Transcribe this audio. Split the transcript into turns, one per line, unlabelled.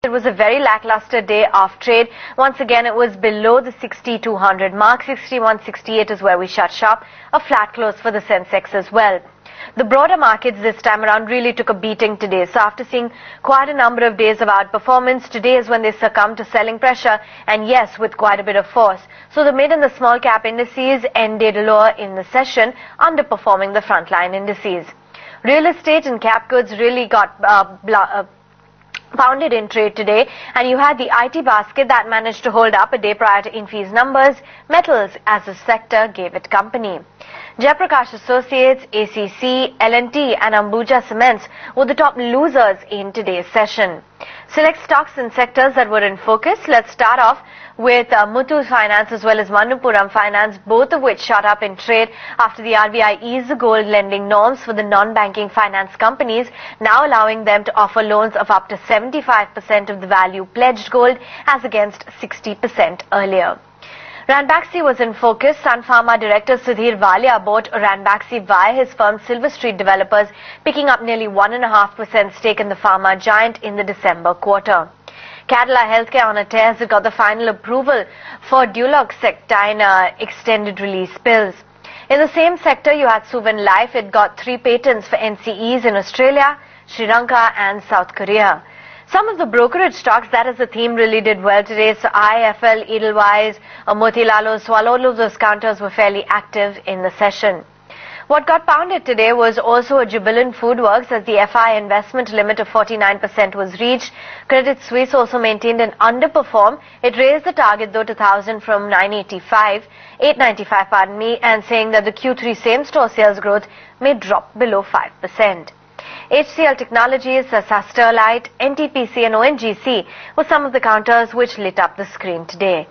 It was a very lackluster day of trade. Once again, it was below the 6200 mark. 6168 is where we shut shop. A flat close for the Sensex as well. The broader markets this time around really took a beating today. So after seeing quite a number of days of outperformance, today is when they succumbed to selling pressure, and yes, with quite a bit of force. So the mid and the small cap indices ended lower in the session, underperforming the frontline indices. Real estate and cap goods really got pounded in trade today, and you had the IT basket that managed to hold up a day prior to Infy's numbers. Metals as a sector gave it company. Jaiprakash Associates, ACC, L&T and Ambuja Cements were the top losers in today's session. Select stocks and sectors that were in focus. Let's start off with Muthoot Finance as well as Manappuram Finance, both of which shot up in trade after the RBI eased the gold lending norms for the non-banking finance companies, now allowing them to offer loans of up to 75% of the value pledged gold as against 60% earlier. Ranbaxy was in focus. Sun Pharma director Sudhir Walia bought Ranbaxy via his firm Silver Street Developers, picking up nearly 1.5% stake in the pharma giant in the December quarter. Cadila Healthcare on a tear has got the final approval for Duloxetine extended release pills. In the same sector, you had Suven Life. It got 3 patents for NCEs in Australia, Sri Lanka and South Korea. Some of the brokerage stocks, that is the theme, really did well today. So IIFL, Edelweiss, Motilal Oswal, all of those counters were fairly active in the session. What got pounded today was also a Jubilant FoodWorks as the FI investment limit of 49% was reached. Credit Suisse also maintained an underperform. It raised the target though to 1,000 from 895 pardon me, and saying that the Q3 same-store sales growth may drop below 5%. HCL Technologies, Sterlite, NTPC and ONGC were some of the counters which lit up the screen today.